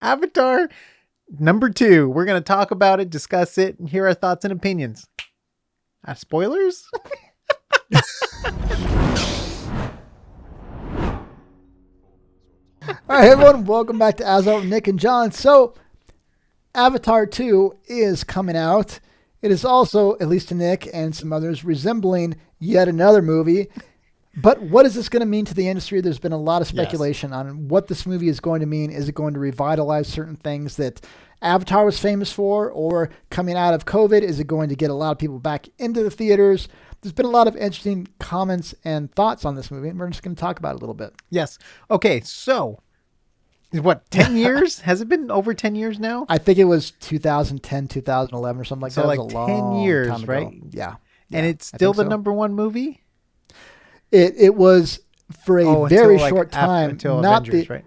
Avatar number 2. We're going to talk about it, discuss it, and hear our thoughts and opinions. Spoilers? All right, everyone, welcome back to AsArt with Nick and John. So, Avatar 2 is coming out. It is also, at least to Nick and some others, resembling yet another movie. But what is this going to mean to the industry? There's been a lot of speculation on what this movie is going to mean. Is it going to revitalize certain things that Avatar was famous for? Or coming out of COVID, is it going to get a lot of people back into the theaters? There's been a lot of interesting comments and thoughts on this movie, and we're just going to talk about it a little bit. Yes. Okay, so what, 10 years? Has it been over 10 years now? I think it was 2010, 2011 or something like that. So like it was a 10 long years, time ago. right? Yeah. And it's still the so. number 1 movie? It was for a very short time. Until not Avengers, right?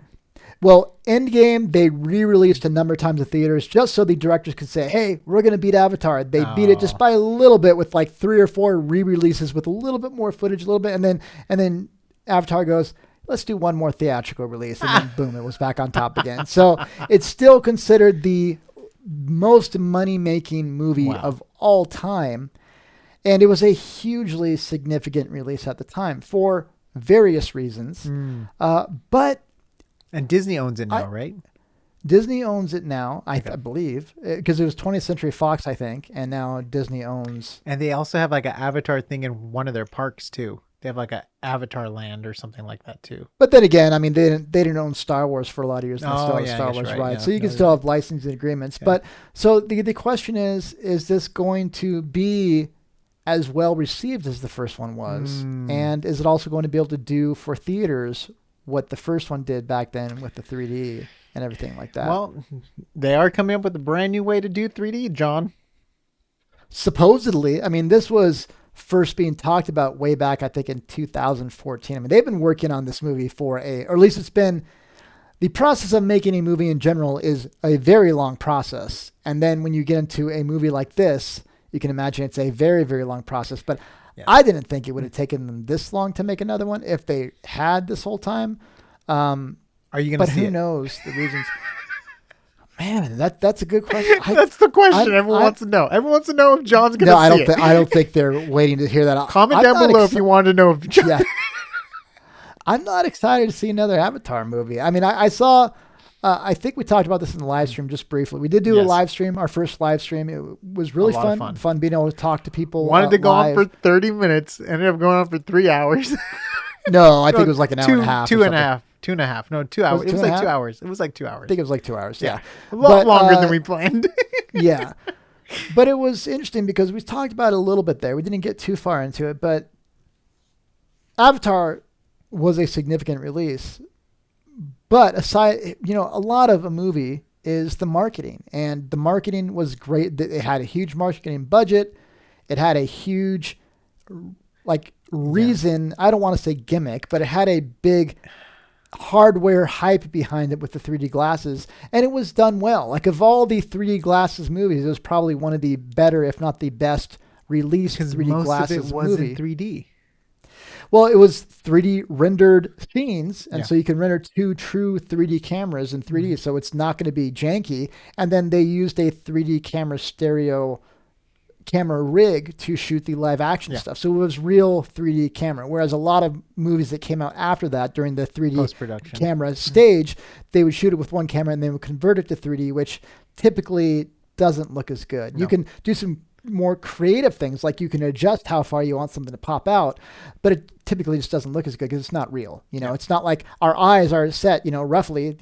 Well, Endgame, they re-released a number of times in theaters just so the directors could say, hey, we're going to beat Avatar. They beat it just by a little bit with like 3 or 4 re-releases with a little bit more footage, a little bit. And then Avatar goes, let's do one more theatrical release. And then boom, it was back on top again. So it's still considered the most money-making movie of all time. And it was a hugely significant release at the time for various reasons. But and Disney owns it now, right? Disney owns it now, I believe, because it was 20th Century Fox, I think, and now Disney owns. And they also have like an Avatar thing in one of their parks too. They have like a Avatar Land or something like that too. But then again, I mean, they didn't own Star Wars for a lot of years. They still have Star Wars, right? Yeah, so you can still have licensing agreements. Okay. But so the question is this going to be as well received as the first one was? And is it also going to be able to do for theaters what the first one did back then with the 3D and everything like that? Well, they are coming up with a brand new way to do 3D, John. Supposedly. I mean, this was first being talked about way back, I think, in 2014. I mean, they've been working on this movie or at least it's been, the process of making a movie in general is a very long process. And then when you get into a movie like this, you can imagine it's a very, very long process. But I didn't think it would have taken them this long to make another one if they had this whole time. Are you going to see it? But who knows the reasons? Man, that's a good question. That's the question everyone wants to know. Everyone wants to know if John's going to see it. I don't think they're waiting to hear that. Comment down below if you want to know if John... Yeah. I'm not excited to see another Avatar movie. I mean, I saw... I think we talked about this in the live stream just briefly. We did do a live stream, our first live stream. It was really fun being able to talk to people. Wanted to go on for 30 minutes, ended up going on for 3 hours. No, I think it was like an hour and a half. 2.5. No, 2 hours. It was like 2 hours. It was like 2 hours. I think it was like 2 hours. Yeah. A lot longer than we planned. Yeah. But it was interesting because we talked about it a little bit there. We didn't get too far into it, but Avatar was a significant release. But aside, a lot of a movie is the marketing, and the marketing was great. It had a huge marketing budget. It had a huge, reason. I don't want to say gimmick, but it had a big hardware hype behind it with the 3D glasses, and it was done well. Like, of all the 3D glasses movies, it was probably one of the better, if not the best, released 3D glasses movie. Because most of it was in 3D. Well, it was 3D rendered scenes, and so you can render 2 true 3D cameras in 3D, so it's not going to be janky. And then they used a 3D stereo camera rig to shoot the live action stuff. So it was real 3D camera, whereas a lot of movies that came out after that during the 3D post-production camera stage, they would shoot it with one camera and they would convert it to 3D, which typically doesn't look as good. No. You can do some more creative things, like you can adjust how far you want something to pop out, but it typically just doesn't look as good because it's not real. It's not like our eyes are set, roughly,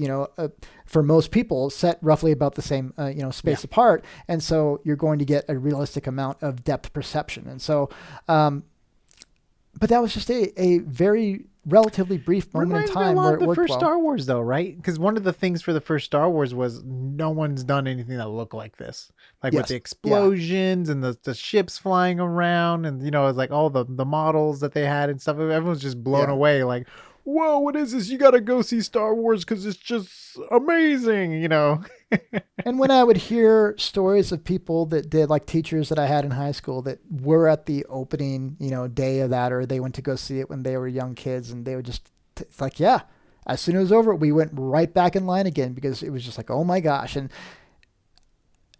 for most people set roughly about the same, space apart. And so you're going to get a realistic amount of depth perception. And so, but that was just a very relatively brief moment in time where it worked the first well. Star Wars, though, right? Because one of the things for the first Star Wars was no one's done anything that looked like this, with the explosions and the ships flying around, and it's like all the models that they had and stuff. Everyone's just blown away, like, whoa, what is this? You got to go see Star Wars because it's just amazing, And when I would hear stories of people that did, like teachers that I had in high school that were at the opening, day of that, or they went to go see it when they were young kids, and they would just, it's like, As soon as it was over, we went right back in line again because it was just like, oh my gosh. And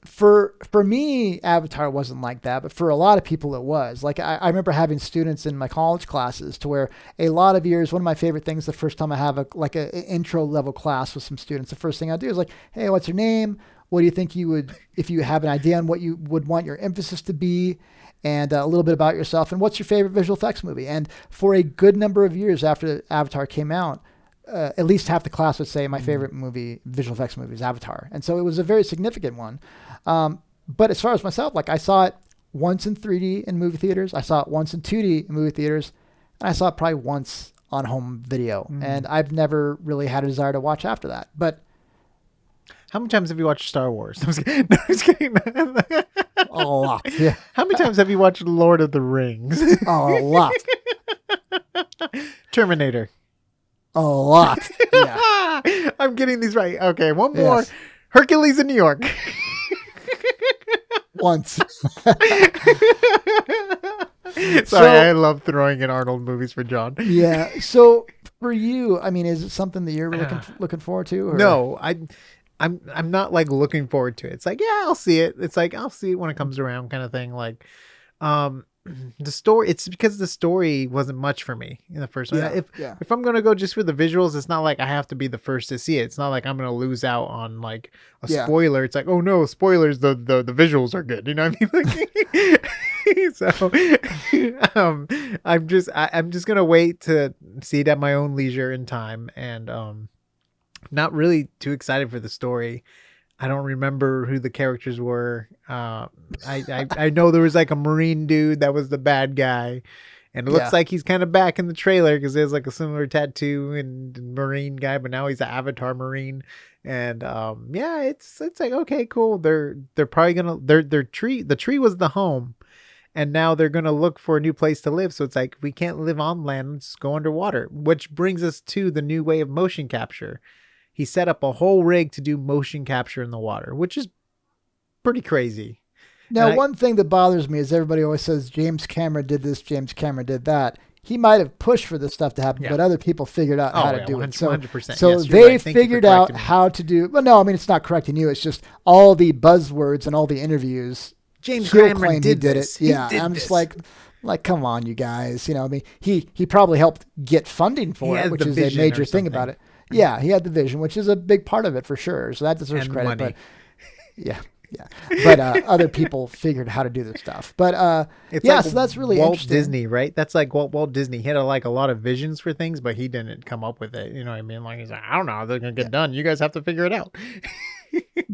for me, Avatar wasn't like that, but for a lot of people it was. Like I remember having students in my college classes to where a lot of years, one of my favorite things, the first time I have an intro level class with some students, the first thing I do is like, hey, what's your name? What do you think you would, if you have an idea on what you would want your emphasis to be, and a little bit about yourself, and what's your favorite visual effects movie? And for a good number of years after Avatar came out, at least half the class would say my favorite movie, visual effects movie, is Avatar. And so it was a very significant one. But as far as myself, like I saw it once in 3D in movie theaters. I saw it once in 2D in movie theaters. And I saw it probably once on home video. And I've never really had a desire to watch after that. But how many times have you watched Star Wars? I was kidding. No, I was kidding. A lot. Yeah. How many times have you watched Lord of the Rings? A lot. Terminator. A lot. Yeah. I'm getting these right. Okay, one more. Yes. Hercules in New York. Once. Sorry, I love throwing in Arnold movies for John. Yeah. So for you, I mean, is it something that you're looking forward to? Or? No, I'm not like looking forward to it. It's like, yeah, I'll see it. It's like, I'll see it when it comes around kind of thing. Like, the story, it's because the story wasn't much for me in the first one. If I'm going to go just for the visuals, it's not like I have to be the first to see it. It's not like I'm going to lose out on like a spoiler. It's like, oh no, spoilers. The visuals are good. You know what I mean? So, I'm just going to wait to see it at my own leisure and time. And, not really too excited for the story. I don't remember who the characters were. I know there was like a Marine dude that was the bad guy, and it looks like he's kind of back in the trailer because there's like a similar tattoo and Marine guy, but now he's an Avatar Marine. And it's like, okay, cool. They're probably gonna the tree was the home, and now they're gonna look for a new place to live. So it's like, we can't live on land, let's go underwater, which brings us to the new way of motion capture. He set up a whole rig to do motion capture in the water, which is pretty crazy. Now, one thing that bothers me is everybody always says James Cameron did this, James Cameron did that. He might have pushed for this stuff to happen, but other people figured out how to do 100%, it. So, 100%. So yes, they right. figured out how to do. Well, no, I mean, it's not correcting you. It's just all the buzzwords and all the interviews. James Cameron did it. Yeah, I'm just like, come on, you guys. You know, I mean, he probably helped get funding for it, which is a major thing about it. Yeah, he had the vision, which is a big part of it for sure. So that deserves credit. Money. But yeah. But other people figured how to do this stuff. But so that's really Walt interesting. Disney, right? That's like Walt Disney. He had like a lot of visions for things, but he didn't come up with it. You know what I mean? Like, he's like, I don't know how they're gonna get done. You guys have to figure it out.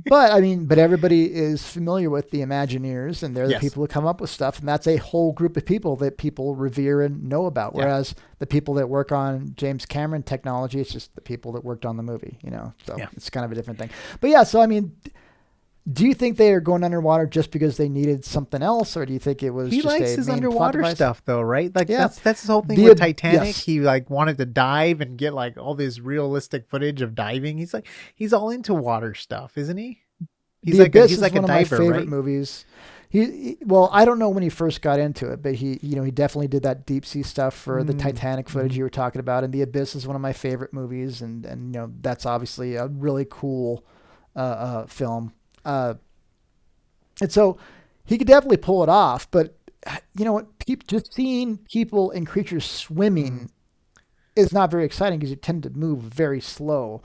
But I mean, everybody is familiar with the Imagineers, and they're the people who come up with stuff, and that's a whole group of people that people revere and know about. Whereas the people that work on James Cameron technology, it's just the people that worked on the movie, you know. So it's kind of a different thing. But so I mean, do you think they are going underwater just because they needed something else, or do you think it was? He just likes his underwater stuff, though, right? Like that's his whole thing with Titanic. Yes. He like wanted to dive and get like all this realistic footage of diving. He's all into water stuff, isn't he? He's like Abyss he's like is one a diver, of my favorite right? movies. Well, I don't know when he first got into it, but he definitely did that deep sea stuff for the Titanic footage you were talking about, and The Abyss is one of my favorite movies, and you know, that's obviously a really cool film. And so he could definitely pull it off, but you know what? Just seeing people and creatures swimming is not very exciting because you tend to move very slow.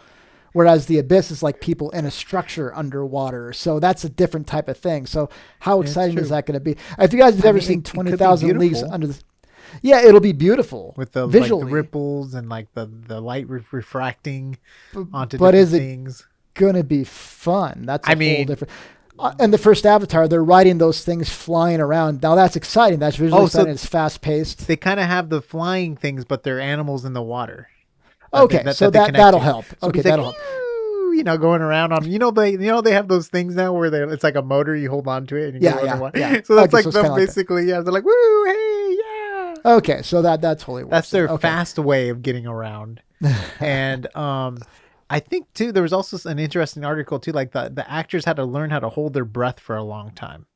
Whereas The Abyss is like people in a structure underwater. So that's a different type of thing. So how exciting is that going to be? If you guys have ever seen 20,000 Leagues Under the... Yeah, it'll be beautiful. With the visually. Like the ripples and like the light refracting onto but different things. It's going to be fun. That's a whole different... and the first Avatar, they're riding those things flying around. Now that's exciting. That's visually exciting. It's fast paced. They kind of have the flying things, but they're animals in the water. Okay, so that'll help. So okay, that'll help. You know, going around on they have those things now where it's like a motor, you hold on to it and you go underwater. Yeah. So that's like them basically. They're like, woo, hey, yeah. Okay, so that totally works. That's their fast way of getting around. And I think too, there was also an interesting article too, like the actors had to learn how to hold their breath for a long time.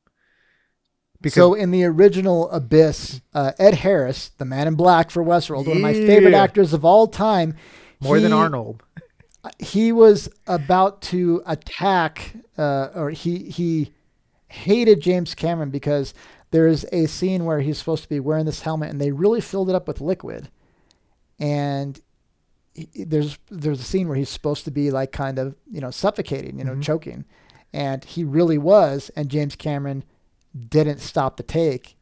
So in the original Abyss, Ed Harris, the Man in Black for Westworld, one of my favorite actors of all time, More than Arnold. He was about to attack, or he hated James Cameron because there's a scene where he's supposed to be wearing this helmet, and they really filled it up with liquid. And there's a scene where he's supposed to be like kind of, suffocating, choking. And he really was. And James Cameron didn't stop the take.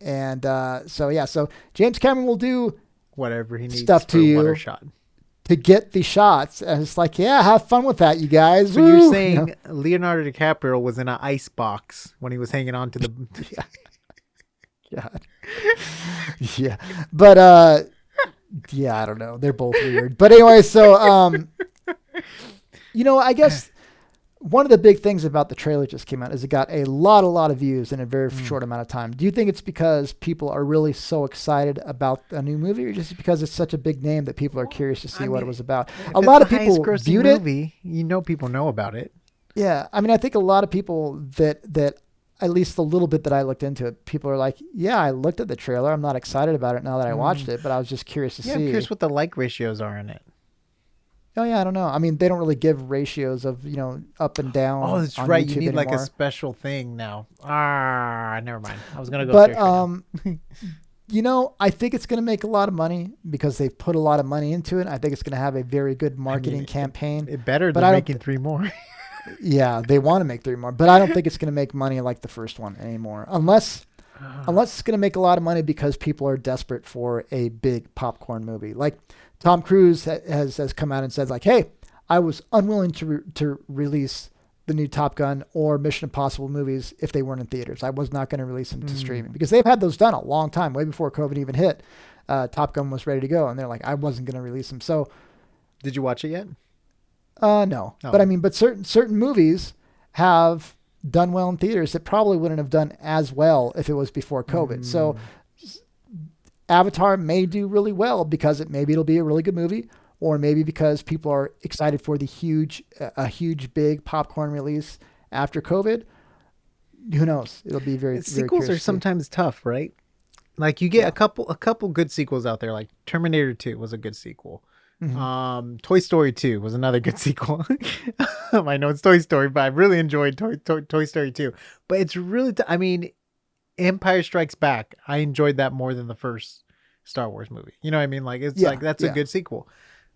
And so James Cameron will do whatever he needs stuff to you water shot to get the shots. And it's like, yeah, have fun with that, you guys. So you're saying Leonardo DiCaprio was in an ice box when he was hanging on to the... God. Yeah. But, yeah, I don't know. They're both weird. But anyway, so, I guess one of the big things about the trailer just came out is it got a lot of views in a very short amount of time. Do you think it's because people are really so excited about a new movie, or just because it's such a big name that people are curious to see what it was about? A lot of people viewed it. People know about it. Yeah. I mean, I think a lot of people that at least the little bit that I looked into it, people are like, yeah, I looked at the trailer. I'm not excited about it now that I watched it, but I was just curious to see. I'm curious what the like ratios are in it. Oh, yeah, I don't know. I mean, they don't really give ratios of, up and down. Oh, that's right. YouTube you need anymore. Like a special thing now. Never mind. I was going to go I think it's going to make a lot of money because they've put a lot of money into it. I think it's going to have a very good marketing campaign. It better than making 3 more. Yeah, they want to make 3 more, but I don't think it's going to make money like the first one anymore. Unless it's going to make a lot of money because people are desperate for a big popcorn movie. Like Tom Cruise has come out and said, like, hey, I was unwilling to release the new Top Gun or Mission Impossible movies if they weren't in theaters. I was not going to release them to streaming because they've had those done a long time, way before COVID even hit. Top Gun was ready to go, and they're like, I wasn't going to release them. So, did you watch it yet? No. Oh. But certain movies have done well in theaters that probably wouldn't have done as well if it was before COVID. So Avatar may do really well because maybe it'll be a really good movie, or maybe because people are excited for the huge big popcorn release after COVID. Who knows? It'll be very sequels very are sometimes tough, right? Like you get a couple good sequels out there. Like Terminator 2 was a good sequel. Mm-hmm. Toy Story 2 was another good sequel. I know it's Toy Story, but I really enjoyed Toy Story 2. But it's really, Empire Strikes Back. I enjoyed that more than the first Star Wars movie. You know what I mean? Like that's a good sequel.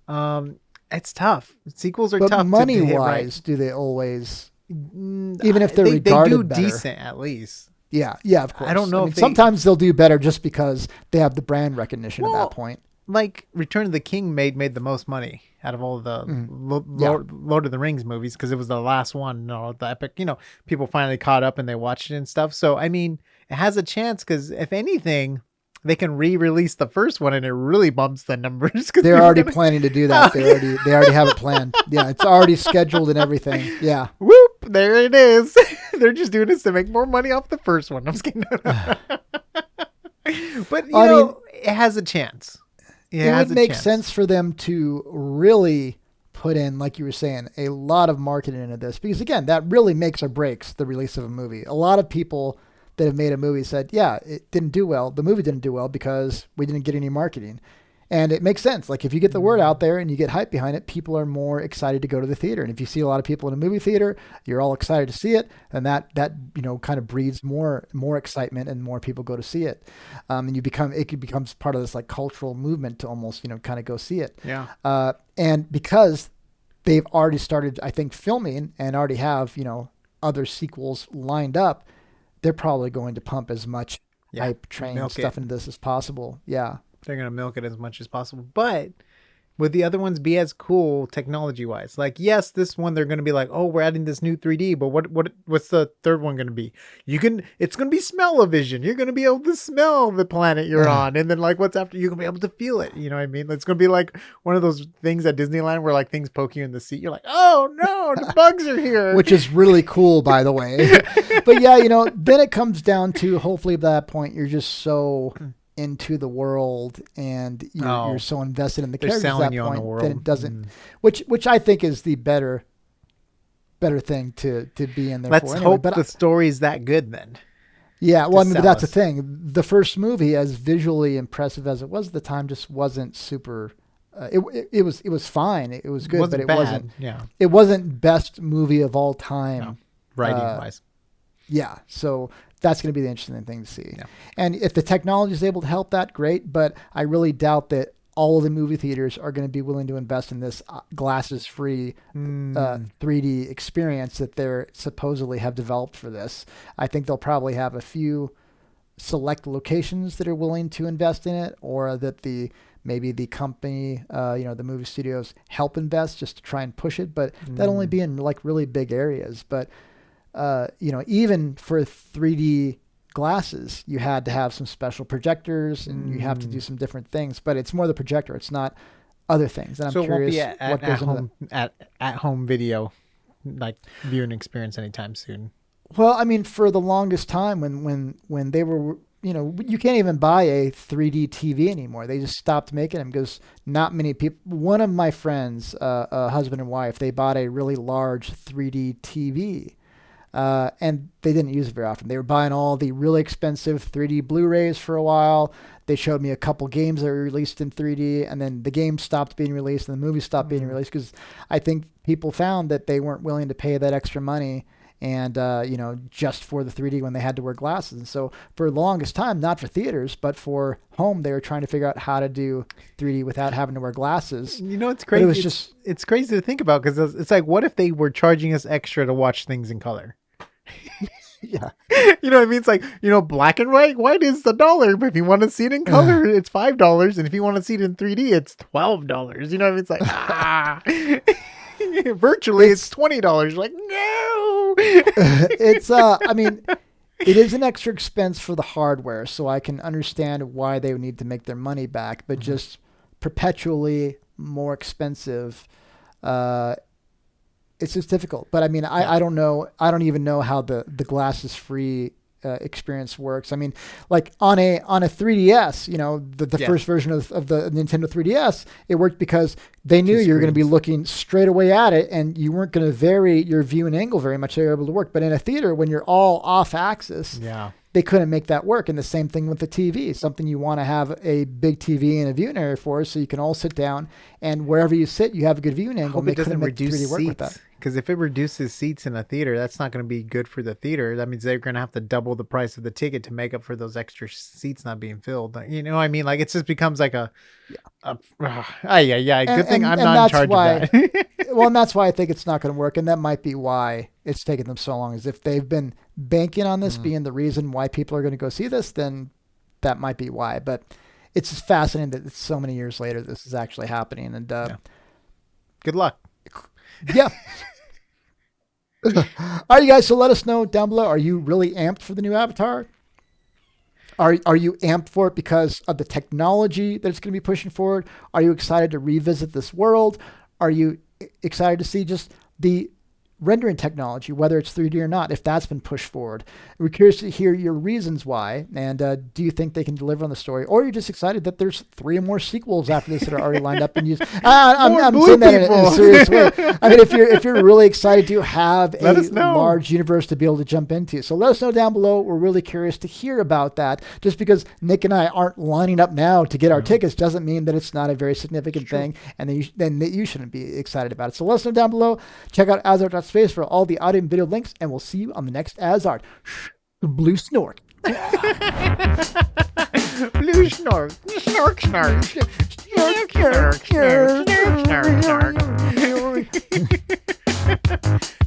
It's tough. Sequels are tough. Money wise, do they always? Even if they're regarded they do better. Decent at least. Yeah, of course. I don't know. Sometimes they'll do better just because they have the brand recognition at that point. Like Return of the King made the most money out of all the Lord of the Rings movies because it was the last one, the epic, people finally caught up and they watched it and stuff. So, I mean, it has a chance because if anything, they can re-release the first one and it really bumps the numbers. They're already planning to do that. They already have it planned. Yeah, it's already scheduled and everything. Yeah. Whoop, there it is. They're just doing this to make more money off the first one. I'm just kidding. But, it has a chance. It would make sense for them to really put in, like you were saying, a lot of marketing into this. Because, again, that really makes or breaks the release of a movie. A lot of people that have made a movie said, yeah, it didn't do well. The movie didn't do well because we didn't get any marketing. And it makes sense. Like if you get the word out there and you get hype behind it, people are more excited to go to the theater. And if you see a lot of people in a movie theater, you're all excited to see it. And that kind of breeds more excitement and more people go to see it. And it becomes part of this like cultural movement to almost, kind of go see it. Yeah. And because they've already started, I think, filming and already have, other sequels lined up, they're probably going to pump as much hype train stuff into this as possible. Yeah. They're going to milk it as much as possible. But would the other ones be as cool technology-wise? Like, yes, this one, they're going to be like, oh, we're adding this new 3D, but what's the third one going to be? It's going to be smell-o-vision. You're going to be able to smell the planet you're on. And then, like, what's after? You're going to be able to feel it. You know what I mean? It's going to be like one of those things at Disneyland where, like, things poke you in the seat. You're like, oh, no, the bugs are here. Which is really cool, by the way. But, yeah, then it comes down to, hopefully, at that point, you're just so into the world and you're so invested in the characters at that point that it doesn't, which I think is the better thing to be in there. Let's hope the story's that good then. Yeah, well, but that's the thing. The first movie, as visually impressive as it was at the time, just wasn't super it was fine. It was good, but it bad. wasn't. Yeah, it wasn't best movie of all time. No. Writing wise. Yeah, so that's going to be the interesting thing to see. Yeah. And if the technology is able to help that, great. But I really doubt that all of the movie theaters are going to be willing to invest in this glasses-free 3D experience that they're supposedly have developed for this. I think they'll probably have a few select locations that are willing to invest in it, or that maybe the company, the movie studios help invest just to try and push it. But that'll only be in like really big areas. But even for 3D glasses, you had to have some special projectors and you have to do some different things, but it's more the projector. It's not other things. And I'm curious what goes into at home video, like viewing experience anytime soon. Well, I mean, for the longest time when they were, you can't even buy a 3D TV anymore. They just stopped making them because not many people. One of my friends, a husband and wife, they bought a really large 3D TV. And they didn't use it very often. They were buying all the really expensive 3D Blu-rays for a while. They showed me a couple games that were released in 3D, and then the games stopped being released and the movies stopped being released because I think people found that they weren't willing to pay that extra money and, just for the 3D when they had to wear glasses. And so for the longest time, not for theaters, but for home, they were trying to figure out how to do 3D without having to wear glasses. It's crazy. It's crazy to think about because it's like, what if they were charging us extra to watch things in color? Yeah. You know what I mean? It's like, black and white is $1, but if you want to see it in color, it's $5. And if you want to see it in 3D, it's $12. You know what I mean? It's like, virtually it's $20. Like, no. It is an extra expense for the hardware, so I can understand why they would need to make their money back, but just perpetually more expensive, it's just difficult. But I don't know. I don't even know how the glasses free experience works. I mean, like on a 3DS, the first version of the Nintendo 3DS, it worked because they knew you were going to be looking straight away at it and you weren't going to vary your viewing angle very much. They were able to work. But in a theater, when you're all off axis, they couldn't make that work. And the same thing with the TV, something you want to have a big TV and a viewing area for, so you can all sit down and wherever you sit, you have a good viewing angle. It doesn't reduce seats. Because if it reduces seats in a theater, that's not going to be good for the theater. That means they're going to have to double the price of the ticket to make up for those extra seats not being filled. You know what I mean? Like, it just becomes like good thing I'm not in charge of that. Well, and that's why I think it's not going to work. And that might be why it's taken them so long, is if they've been banking on this being the reason why people are going to go see this, then that might be why. But it's just fascinating that it's so many years later this is actually happening. And good luck. Yeah. All right, you guys. So let us know down below. Are you really amped for the new Avatar? Are you amped for it because of the technology that it's going to be pushing forward? Are you excited to revisit this world? Are you excited to see just the rendering technology, whether it's 3D or not, if that's been pushed forward? We're curious to hear your reasons why, and do you think they can deliver on the story, or you're just excited that there's 3 more sequels after this that are already lined up and used? I'm saying that in a serious way. I mean, if you're really excited to have a large universe to be able to jump into, so let us know down below. We're really curious to hear about that. Just because Nick and I aren't lining up now to get our tickets doesn't mean that it's not a very significant thing, and then you shouldn't be excited about it. So let us know down below. Check out AsArt.space for all the audio and video links, and we'll see you on the next AsArt. Blue snork. Blue snork. Snork, snork. Snork, snork, snork, snork, snork, snork.